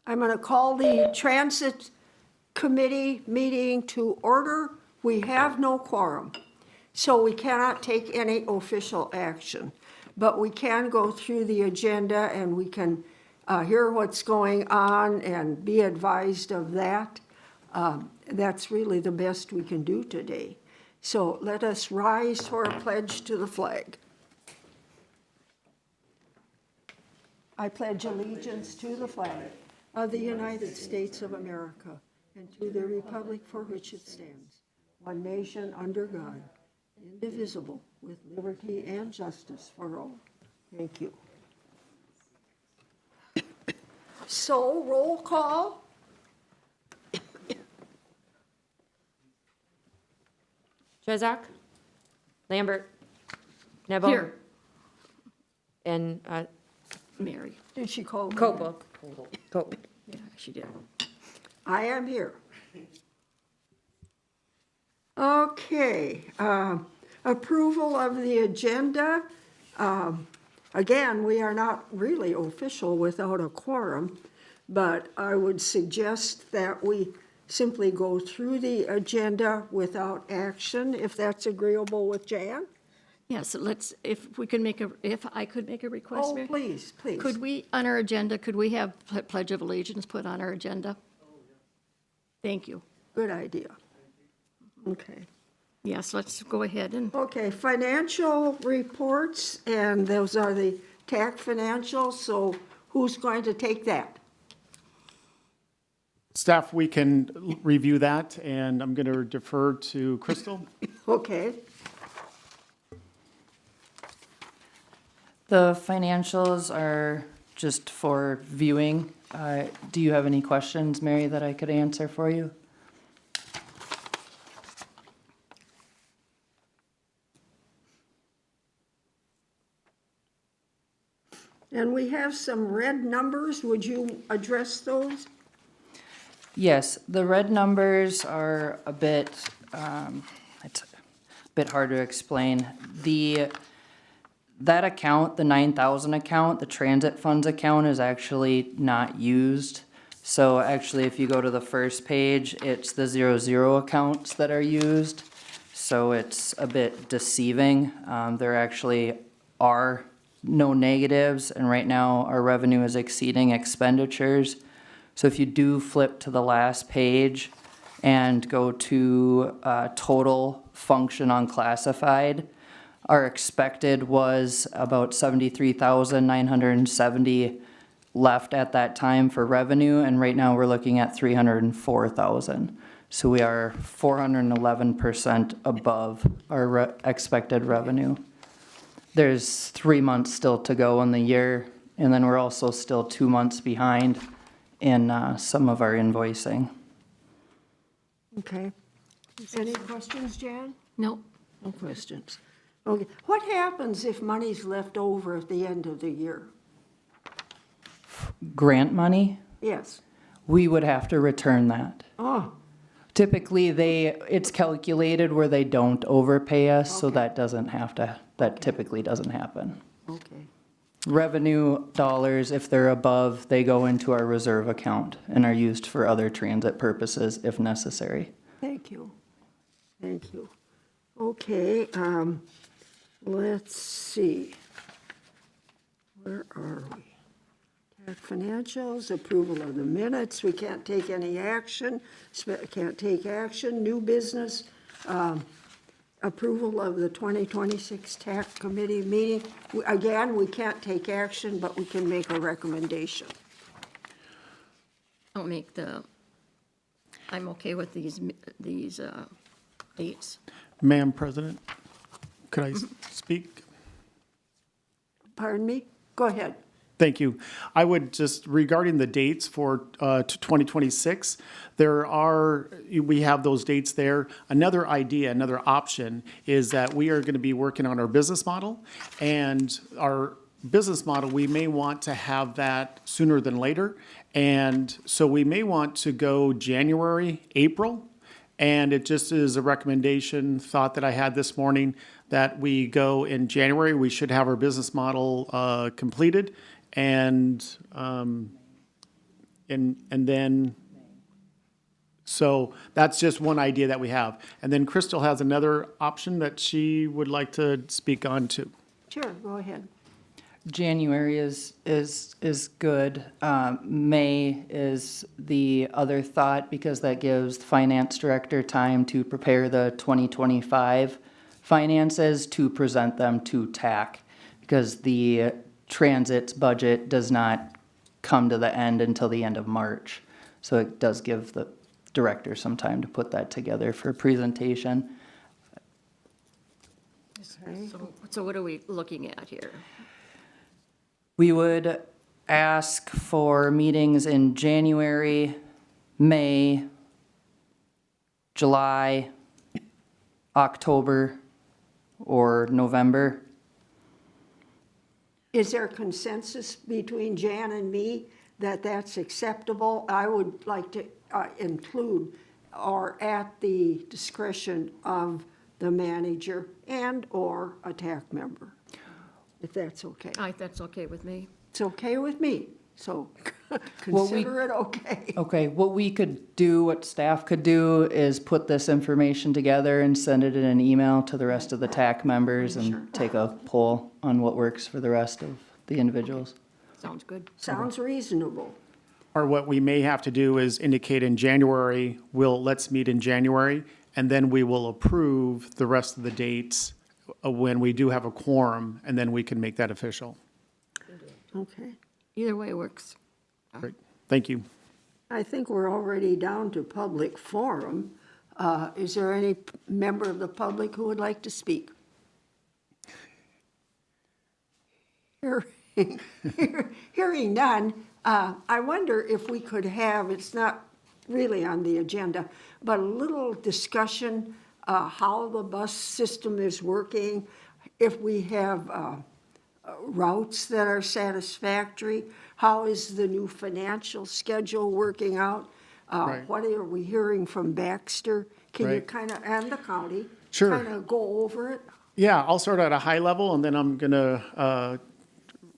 I'm going to call the Transit Committee meeting to order. We have no quorum, so we cannot take any official action. But we can go through the agenda and we can hear what's going on and be advised of that. That's really the best we can do today. So let us rise for a pledge to the flag. I pledge allegiance to the flag of the United States of America and to the republic for which it stands, one nation under God, indivisible, with liberty and justice for all. Thank you. So, roll call. Jezak, Lambert, Nebo. Here. And Mary. Did she call me? Copa. Copa. Yeah, she did. I am here. Okay, approval of the agenda. Again, we are not really official without a quorum, but I would suggest that we simply go through the agenda without action, if that's agreeable with Jan. Yeah, so let's, if I could make a request, Oh, Mary? please, please. Could we, on our agenda, could we have Pledge of Allegiance put on our agenda? Thank you. Good idea. Okay. Yes, let's go ahead and, Okay, financial reports, and those are the TAC financials, so who's going to take that? Staff, we can review that, and I'm going to defer to Crystal. Okay, The financials are just for viewing. Do you have any questions, Mary, that I could answer for you? and we have some red numbers, would you address those? Yes, the red numbers are a bit, it's a bit hard to explain. That account, the 9,000 account, the transit funds account is actually not used. So actually, if you go to the first page, it's the 00 accounts that are used. So it's a bit deceiving. There actually are no negatives, and right now our revenue is exceeding expenditures. So if you do flip to the last page and go to total function unclassified, our expected was about 73,970 left at that time for revenue, and right now we're looking at 304,000. So we are 411% above our expected revenue. There's 3 months still to go in the year, and then we're also still 2 months behind in some of our invoicing. Okay. Any questions, Jan? no, No questions. Okay, what happens if money's left over at the end of the year? Grant money, Yes. we would have to return that. Oh, Typically, it's calculated where they don't overpay us, so that typically doesn't happen. okay. Revenue dollars, if they're above, they go into our reserve account and are used for other transit purposes if necessary. Thank you. Thank you. Okay, let's see. Where are we? TAC financials, approval of the minutes. We can't take any action. Can't take action. New business, approval of the 2026 TAC committee meeting. Again, we can't take action, but we can make a recommendation. I'm okay with these dates. Madam President, could I speak? Pardon me? Go ahead. Thank you. I would just, regarding the dates for 2026, we have those dates there. Another idea, another option is that we are going to be working on our business model, and our business model, we may want to have that sooner than later. And so we may want to go January, April, and it just is a recommendation, thought that I had this morning, that we go in January. We should have our business model completed, and and then, so that's just one idea that we have. And then Crystal has another option that she would like to speak on too. Sure, go ahead. January is good. May is the other thought because that gives the finance director time to prepare the 2025 finances to present them to TAC. Because the transit's budget does not come to the end until the end of March. So it does give the director some time to put that together for presentation. So what are we looking at here? We would ask for meetings in January, May, July, October, or November. Is there consensus between Jan and me that that's acceptable? I would like to include or at the discretion of the manager and/or a TAC member, if that's okay. That's okay with me. It's okay with me, so Well, consider it okay. Okay, what we could do, what staff could do is put this information together and send it in an email to the rest of the TAC members and take a poll on what works for the rest of the individuals. Sounds good. Sounds reasonable. Or what we may have to do is indicate in January, let's meet in January, and then we will approve the rest of the dates when we do have a quorum, and then we can make that official. Okay. Either way works. Great, thank you. I think we're already down to public forum. Is there any member of the public who would like to speak? Hearing none, I wonder if we could have, it's not really on the agenda, but a little discussion, how the bus system is working, if we have routes that are satisfactory, how is the new financial schedule working out? Right. What are we hearing from Baxter? Can you Right. kind of, and the county? Sure. Kind of go over it? Yeah, I'll start at a high level, and then I'm gonna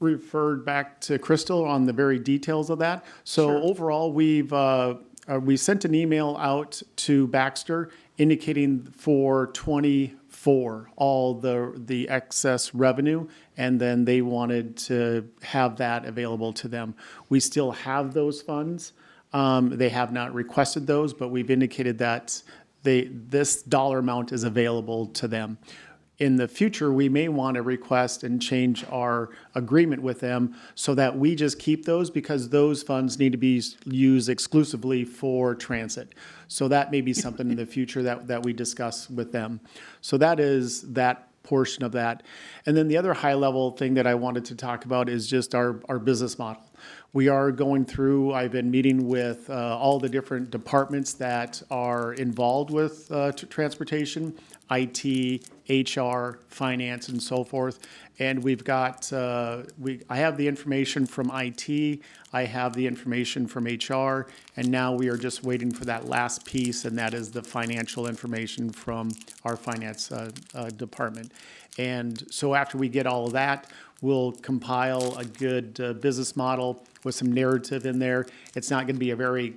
refer back to Crystal on the very details of that. So Sure. overall, we sent an email out to Baxter indicating for 24 all the excess revenue, and then they wanted to have that available to them. We still have those funds. They have not requested those, but we've indicated that this dollar amount is available to them. In the future, we may want to request and change our agreement with them so that we just keep those because those funds need to be used exclusively for transit. So that may be something in the future that we discuss with them. So that is that portion of that. And then the other high-level thing that I wanted to talk about is just our business model. We are going through, I've been meeting with all the different departments that are involved with transportation, IT, HR, finance, and so forth. And we've got, I have the information from IT, I have the information from HR, and now we are just waiting for that last piece, and that is the financial information from our finance department. And so after we get all of that, we'll compile a good business model with some narrative in there. It's not going to be a very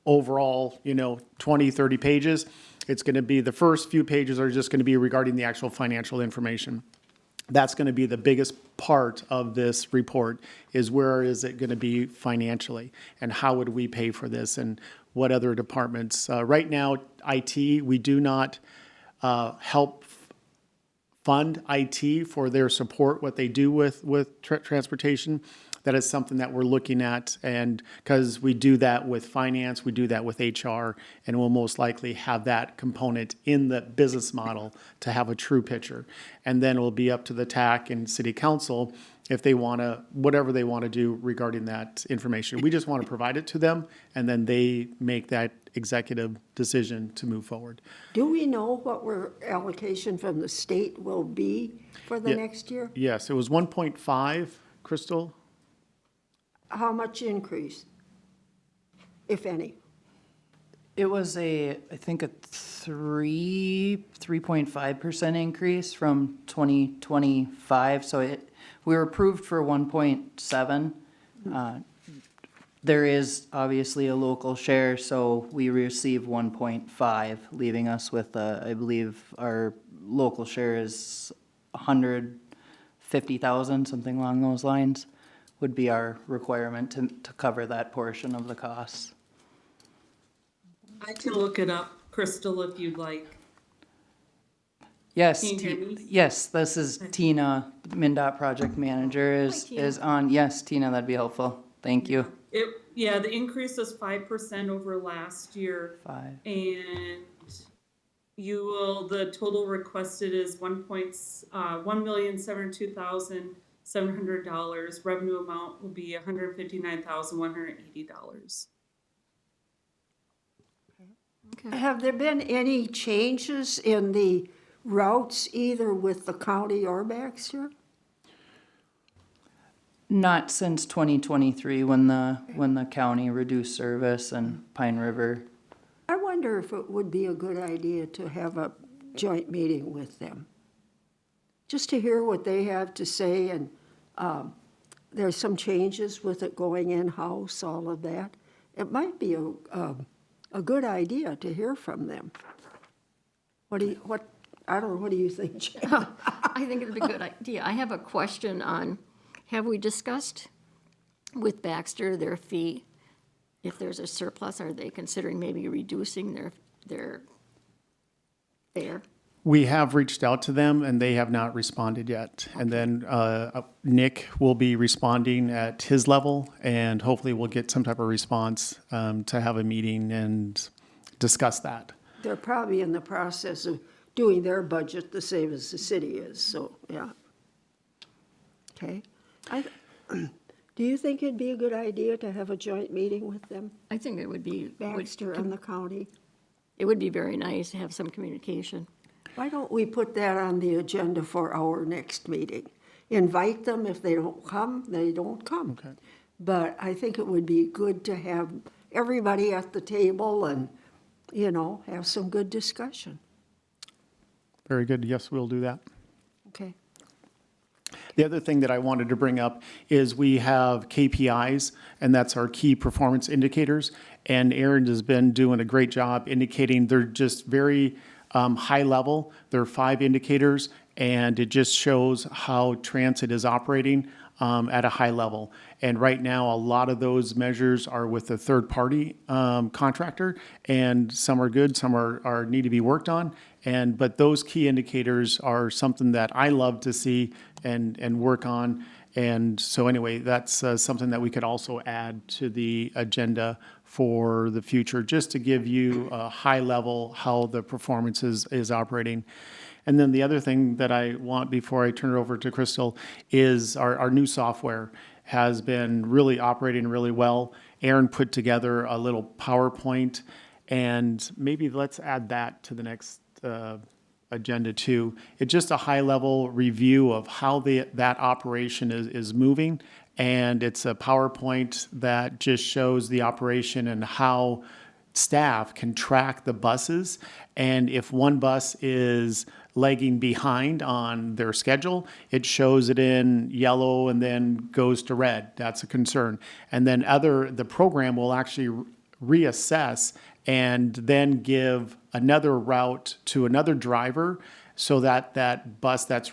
overall, 20, 30 pages. It's going to be, the first few pages are just going to be regarding the actual financial information. That's going to be the biggest part of this report, is where is it going to be financially and how would we pay for this and what other departments. Right now, IT, we do not help fund IT for their support, what they do with transportation. That is something that we're looking at, and because we do that with finance, we do that with HR, and we'll most likely have that component in the business model to have a true picture. And then it'll be up to the TAC and City Council if they want to, whatever they want to do regarding that information. We just want to provide it to them, and then they make that executive decision to move forward. Do we know what our allocation from the state will be for the Yeah. next year? Yes, it was 1.5, Crystal? How much increase, if any? It was I think a 3.5% increase from 2025, so we were approved for 1.7. There is obviously a local share, so we receive 1.5, leaving us with, I believe our local share is 150,000, something along those lines, would be our requirement to cover that portion of the costs. I can look it up, Crystal, if you'd like. Yes, Can you hear me? yes, this is Tina, MnDOT project manager is on. Yes, Tina, that'd be helpful. Thank you. Yeah, the increase was 5% over last year. 5. And the total requested is $1,702,700. Revenue amount will be $159,180. Have there been any changes in the routes either with the county or Baxter? Not since 2023 when the county reduced service and Pine River. I wonder if it would be a good idea to have a joint meeting with them, just to hear what they have to say, and there's some changes with it going in-house, all of that. It might be a good idea to hear from them. I don't know, what do you think, Jan? I think it'd be a good idea. I have a question on, have we discussed with Baxter their fee? If there's a surplus, are they considering maybe reducing their fare? We have reached out to them and they have not responded yet. And then Nick will be responding at his level, and hopefully we'll get some type of response to have a meeting and discuss that. They're probably in the process of doing their budget the same as the city is, so, yeah. Okay. Do you think it'd be a good idea to have a joint meeting with them, I think it would be, Baxter and the county? it would be very nice to have some communication. Why don't we put that on the agenda for our next meeting? Invite them. If they don't come, they don't come. Okay. But I think it would be good to have everybody at the table and, have some good discussion. Very good. Yes, we'll do that. Okay. The other thing that I wanted to bring up is we have KPIs, and that's our key performance indicators. And Aaron has been doing a great job indicating they're just very high level. There are 5 indicators, and it just shows how transit is operating at a high level. And right now, a lot of those measures are with a third-party contractor, and some are good, some are need to be worked on. But those key indicators are something that I love to see and work on. And so anyway, that's something that we could also add to the agenda for the future, just to give you a high level how the performance is operating. And then the other thing that I want before I turn it over to Crystal is our new software has been really operating really well. Aaron put together a little PowerPoint, and maybe let's add that to the next agenda too. It's just a high level review of how that operation is moving. And it's a PowerPoint that just shows the operation and how staff can track the buses. And if one bus is lagging behind on their schedule, it shows it in yellow and then goes to red. That's a concern. And then the program will actually reassess and then give another route to another driver so that that bus that's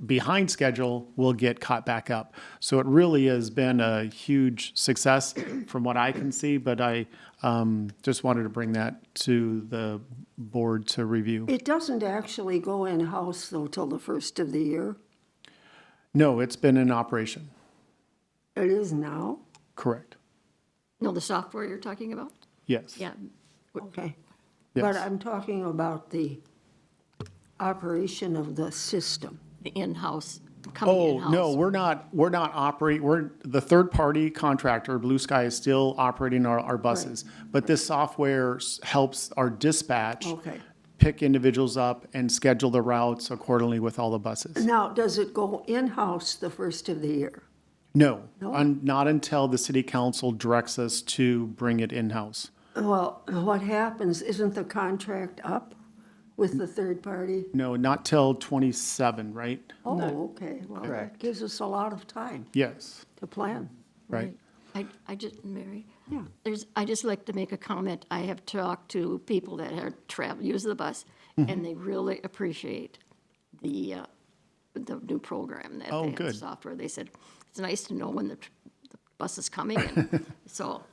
behind schedule will get caught back up. So it really has been a huge success from what I can see, but I just wanted to bring that to the board to review. It doesn't actually go in-house, though, till the first of the year. No, it's been in operation. It is now? Correct. No, the software you're talking about? Yes. Yeah. Okay. Yes. But I'm talking about the operation of the system. The in-house, coming Oh, in-house. no, we're not operating, the third-party contractor, Blue Sky, is still operating our buses. But this software helps our dispatch Okay. pick individuals up and schedule the routes accordingly with all the buses. Now, does it go in-house the first of the year? No, No? not until the city council directs us to bring it in-house. Well, what happens, isn't the contract up with the third party? No, not till 27, right? Oh, okay, well, that Correct. gives us a lot of time Yes, to plan. right. I just, Mary, I just like to make a comment. I have talked to people that have use the bus, and they really appreciate the new program that Oh, they have, the good. software. They said, it's nice to know when the bus is coming, and so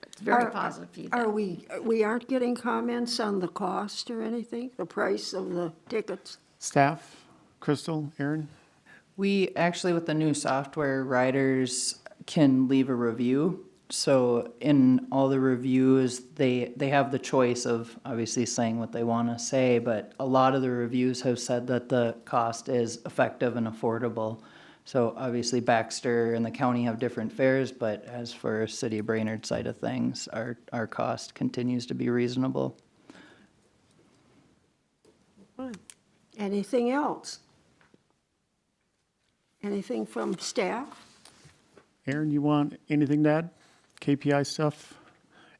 it's very positive feedback. We aren't getting comments on the cost or anything, the price of the tickets? Staff, Crystal, Aaron? We actually, with the new software, riders can leave a review. So in all the reviews, they have the choice of obviously saying what they want to say, but a lot of the reviews have said that the cost is effective and affordable. So obviously Baxter and the county have different fares, but as for City of Brainerd side of things, our cost continues to be reasonable. Anything else? Anything from staff? Aaron, you want anything to add? KPI stuff?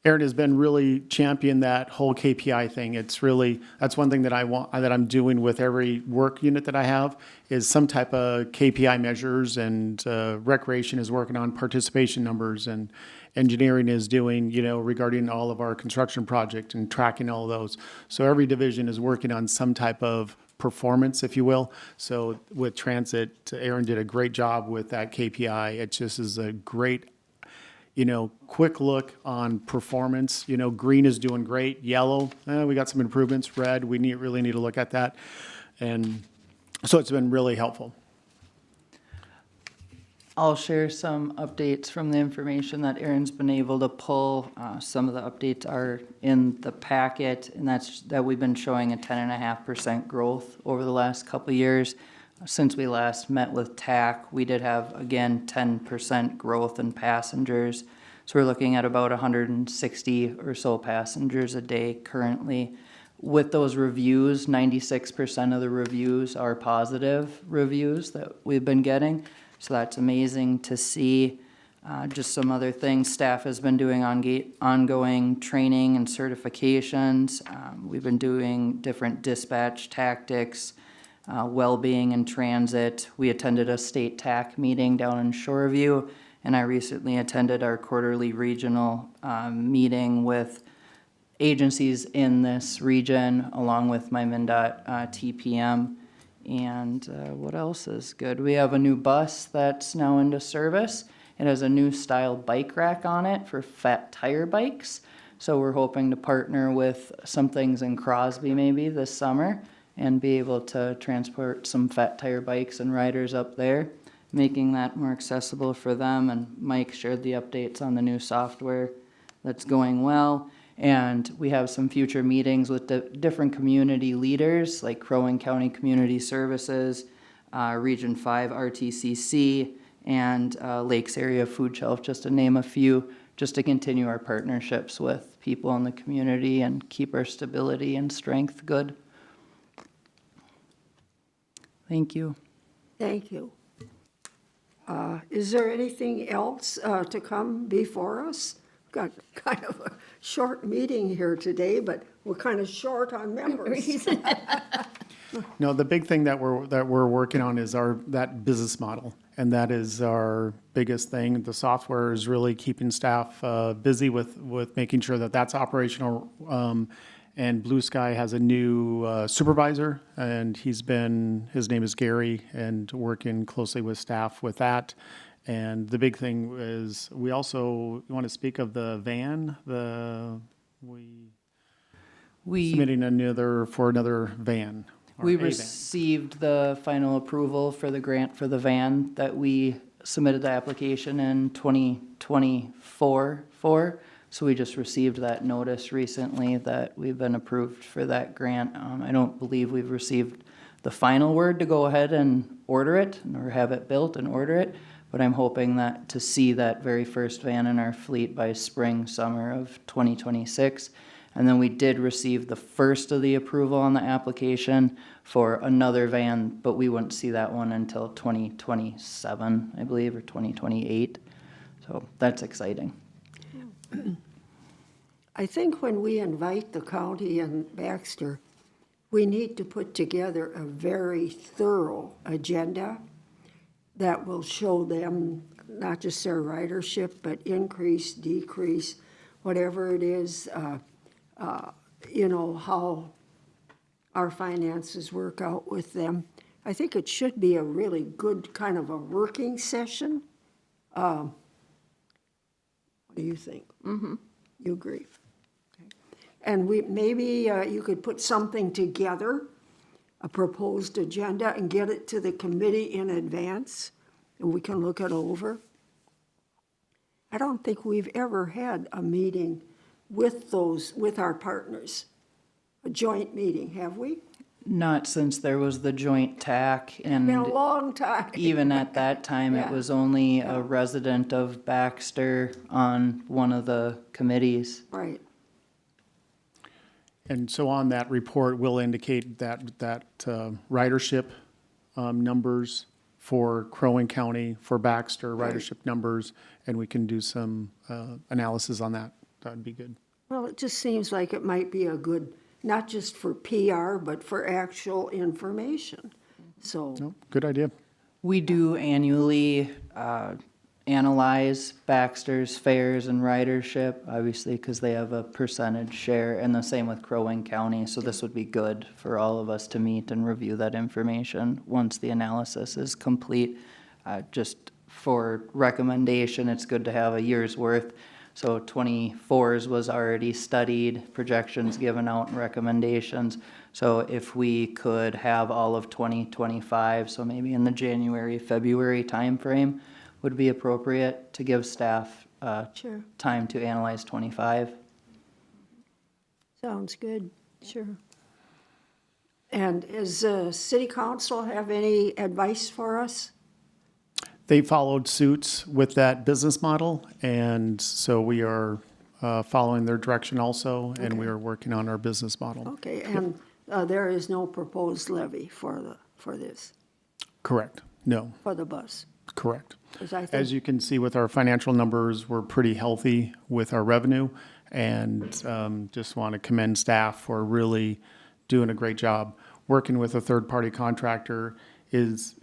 Aaron has been really champion that whole KPI thing. It's really, that's one thing that I'm doing with every work unit that I have is some type of KPI measures, and recreation is working on participation numbers, and engineering is doing, regarding all of our construction project and tracking all of those. So every division is working on some type of performance, if you will. So with transit, Aaron did a great job with that KPI. It just is a great, quick look on performance. Green is doing great. Yellow, we got some improvements. Red, we really need to look at that. And so it's been really helpful. I'll share some updates from the information that Aaron's been able to pull. Some of the updates are in the packet, and that's that we've been showing a 10.5% growth over the last couple of years. Since we last met with TAC, we did have, again, 10% growth in passengers. So we're looking at about 160 or so passengers a day currently. With those reviews, 96% of the reviews are positive reviews that we've been getting. So that's amazing to see. Just some other things, staff has been doing ongoing training and certifications. We've been doing different dispatch tactics, well-being in transit. We attended a state TAC meeting down in Shoreview, and I recently attended our quarterly regional meeting with agencies in this region, along with my MnDOT TPM. And what else is good? We have a new bus that's now into service. It has a new style bike rack on it for fat tire bikes. So we're hoping to partner with some things in Crosby maybe this summer and be able to transport some fat tire bikes and riders up there, making that more accessible for them. And Mike shared the updates on the new software that's going well. And we have some future meetings with the different community leaders like Crow Wing County Community Services, Region 5 RTCC, and Lakes Area Food Shelf, just to name a few, just to continue our partnerships with people in the community and keep our stability and strength good. Thank you. Thank you. Is there anything else to come before us? Got kind of a short meeting here today, but we're kind of short on members. No, the big thing that we're working on is that business model, and that is our biggest thing. The software is really keeping staff busy with making sure that that's operational. And Blue Sky has a new supervisor, and his name is Gary, and working closely with staff with that. And the big thing is we also want to speak of the van. We submitting another van. or We a van. received the final approval for the grant for the van that we submitted the application in 2024 for. So we just received that notice recently that we've been approved for that grant. I don't believe we've received the final word to go ahead and order it or have it built and order it. But I'm hoping that to see that very first van in our fleet by spring, summer of 2026. And then we did receive the first of the approval on the application for another van, but we wouldn't see that one until 2027, I believe, or 2028. So that's exciting. I think when we invite the county and Baxter, we need to put together a very thorough agenda that will show them not just their ridership, but increase, decrease, whatever it is, how our finances work out with them. I think it should be a really good kind of a working session. What do you think? Mm-hmm. You agree? Okay. And maybe you could put something together, a proposed agenda, and get it to the committee in advance, and we can look it over. I don't think we've ever had a meeting with our partners, a joint meeting, have we? Not since there was the joint TAC, Been a and long time. even at that time, it Yeah. was only a resident of Baxter on one of the committees. Right. And so on that report, we'll indicate that ridership numbers for Crow Wing County, for Baxter, ridership numbers, and we can do some analysis on that. That'd be good. Well, it just seems like it might be a good, not just for PR, but for actual information. So, No, good idea. We do annually analyze Baxter's fares and ridership, obviously, because they have a percentage share, and the same with Crow Wing County. So this would be good for all of us to meet and review that information once the analysis is complete. Just for recommendation, it's good to have a year's worth. So 24's was already studied, projections given out, and recommendations. So if we could have all of 2025, so maybe in the January, February timeframe, would be appropriate to give staff sure, time to analyze 25. sounds good, sure. And does the city council have any advice for us? They followed suits with that business model, and so we are following their direction also, and we are working on our business model. Okay, and there is no proposed levy for this, Correct. No, for the bus? correct. 'Cause I As think, you can see with our financial numbers, we're pretty healthy with our revenue, and just want to commend staff for really doing a great job. Working with a third-party contractor is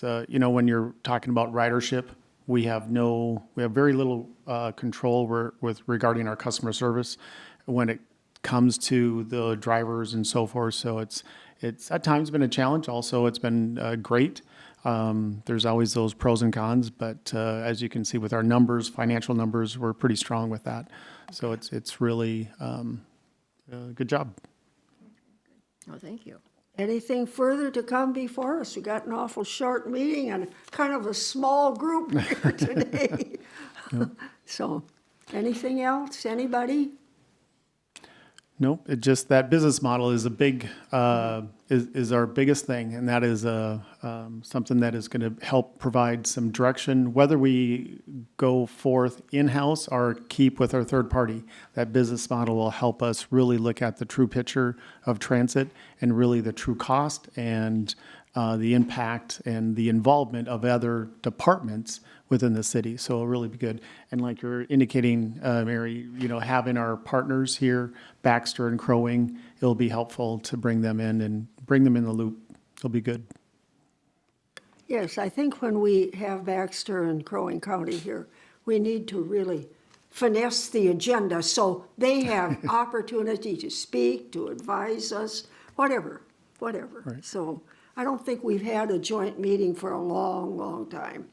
when you're talking about ridership, we have very little control regarding our customer service when it comes to the drivers and so forth. So it's at times been a challenge. Also, it's been great. There's always those pros and cons, but as you can see with our numbers, financial numbers, we're pretty strong with that. So it's really a good job. Oh, thank you. anything further to come before us? We got an awful short meeting and kind of a small group here today. So, anything else, anybody? Nope, it just, that business model is a big, is our biggest thing, and that is something that is going to help provide some direction, whether we go forth in-house or keep with our third party. That business model will help us really look at the true picture of transit and really the true cost and the impact and the involvement of other departments within the city. So it'll really be good. And like you're indicating, Mary, having our partners here, Baxter and Crow Wing, it'll be helpful to bring them in and bring them in the loop. It'll be good. Yes, I think when we have Baxter and Crow Wing County here, we need to really finesse the agenda so they have opportunity to speak, to advise us, whatever. Right. So I don't think we've had a joint meeting for a long, long time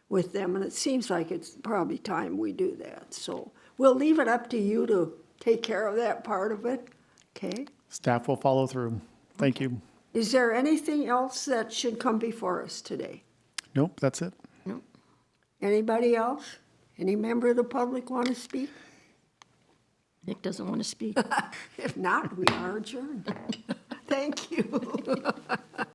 with them, and it seems like it's probably time we do that. So we'll leave it up to you to take care of that part of it, okay? Staff will follow through. Thank you. Is there anything else that should come before us today? Nope, that's it. Anybody else? Any member of the public want to speak? Nick doesn't want to speak. If not, we are adjourned. Thank you.